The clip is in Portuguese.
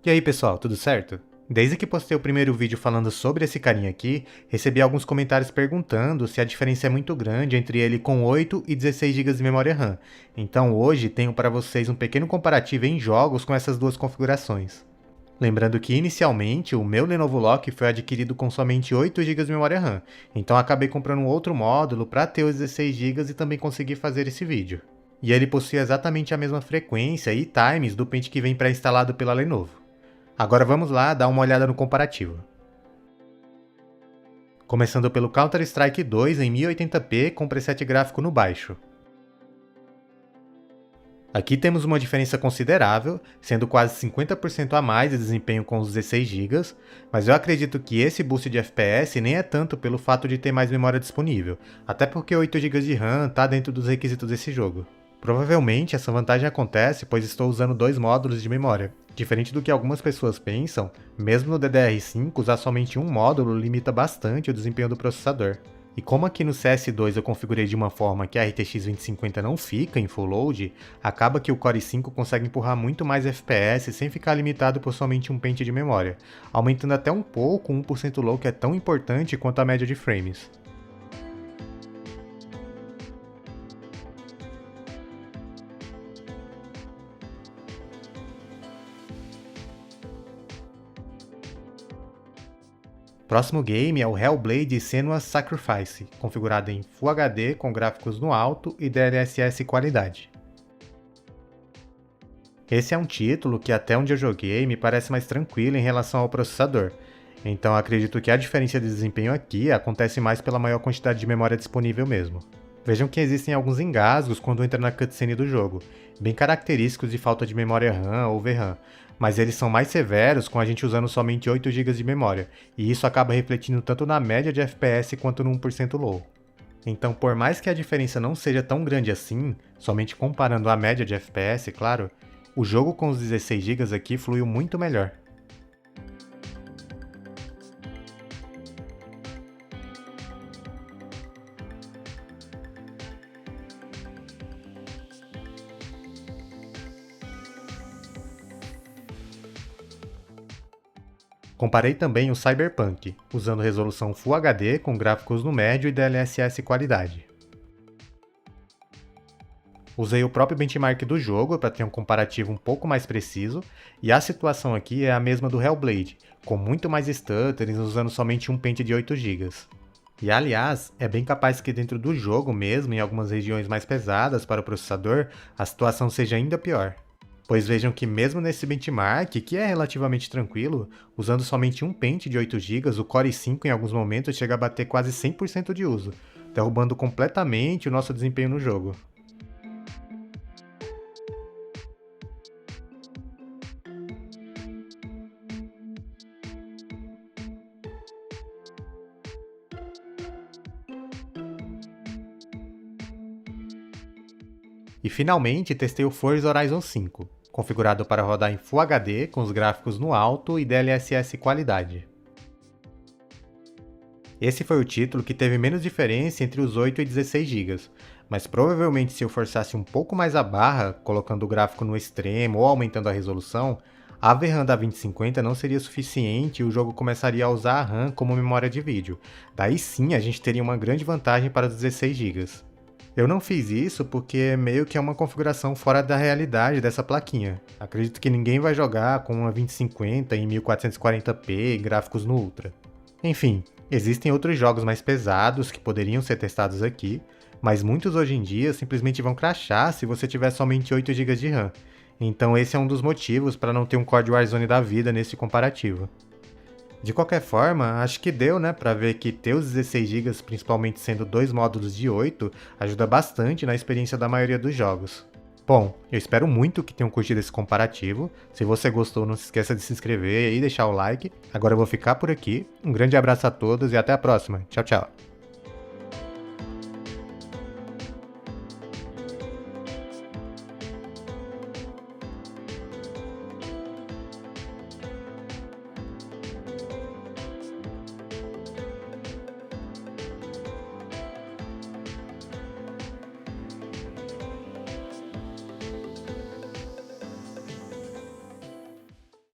E aí pessoal, tudo certo? Desde que postei o primeiro vídeo falando sobre esse carinha aqui, recebi alguns comentários perguntando se a diferença é muito grande entre ele com 8 e 16 GB de memória RAM. Então hoje tenho para vocês um pequeno comparativo em jogos com essas duas configurações. Lembrando que inicialmente o meu Lenovo Lock foi adquirido com somente 8 GB de memória RAM, então acabei comprando um outro módulo para ter os 16 GB e também conseguir fazer esse vídeo. E ele possui exatamente a mesma frequência e times do pente que vem pré-instalado pela Lenovo. Agora vamos lá dar uma olhada no comparativo. Começando pelo Counter-Strike 2 em 1080p com preset gráfico no baixo. Aqui temos uma diferença considerável, sendo quase 50% a mais de desempenho com os 16 GB, mas eu acredito que esse boost de FPS nem é tanto pelo fato de ter mais memória disponível, até porque 8 GB de RAM está dentro dos requisitos desse jogo. Provavelmente essa vantagem acontece pois estou usando dois módulos de memória. Diferente do que algumas pessoas pensam, mesmo no DDR5 usar somente um módulo limita bastante o desempenho do processador. E como aqui no CS2 eu configurei de uma forma que a RTX 2050 não fica em full load, acaba que o Core i5 consegue empurrar muito mais FPS sem ficar limitado por somente um pente de memória, aumentando até um pouco o 1% low que é tão importante quanto a média de frames. Próximo game é o Hellblade Senua's Sacrifice, configurado em Full HD com gráficos no alto e DLSS qualidade. Esse é um título que até onde eu joguei me parece mais tranquilo em relação ao processador, então acredito que a diferença de desempenho aqui acontece mais pela maior quantidade de memória disponível mesmo. Vejam que existem alguns engasgos quando entra na cutscene do jogo, bem característicos de falta de memória RAM ou VRAM, mas eles são mais severos com a gente usando somente 8 GB de memória, e isso acaba refletindo tanto na média de FPS quanto no 1% low. Então, por mais que a diferença não seja tão grande assim, somente comparando a média de FPS, claro, o jogo com os 16 GB aqui fluiu muito melhor. Comparei também o Cyberpunk, usando resolução Full HD com gráficos no médio e DLSS qualidade. Usei o próprio benchmark do jogo para ter um comparativo um pouco mais preciso, e a situação aqui é a mesma do Hellblade, com muito mais stutterings usando somente um pente de 8 GB. E aliás, é bem capaz que dentro do jogo mesmo, em algumas regiões mais pesadas para o processador, a situação seja ainda pior. Pois vejam que mesmo nesse benchmark, que é relativamente tranquilo, usando somente um pente de 8 GB, o Core i5 em alguns momentos chega a bater quase 100% de uso, derrubando completamente o nosso desempenho no jogo. E finalmente testei o Forza Horizon 5, configurado para rodar em Full HD com os gráficos no alto e DLSS qualidade. Esse foi o título que teve menos diferença entre os 8 e 16 GB, mas provavelmente se eu forçasse um pouco mais a barra, colocando o gráfico no extremo ou aumentando a resolução, a VRAM da 2050 não seria suficiente e o jogo começaria a usar a RAM como memória de vídeo. Daí sim a gente teria uma grande vantagem para os 16 GB. Eu não fiz isso porque meio que é uma configuração fora da realidade dessa plaquinha. Acredito que ninguém vai jogar com uma 2050 em 1440p e gráficos no Ultra. Enfim, existem outros jogos mais pesados que poderiam ser testados aqui, mas muitos hoje em dia simplesmente vão crashar se você tiver somente 8 GB de RAM. Então esse é um dos motivos para não ter um COD Warzone da vida nesse comparativo. De qualquer forma, acho que deu, né, para ver que ter os 16 GB, principalmente sendo dois módulos de 8, ajuda bastante na experiência da maioria dos jogos. Bom, eu espero muito que tenham curtido esse comparativo. Se você gostou, não se esqueça de se inscrever e deixar o like. Agora eu vou ficar por aqui. Um grande abraço a todos e até a próxima. Tchau, tchau.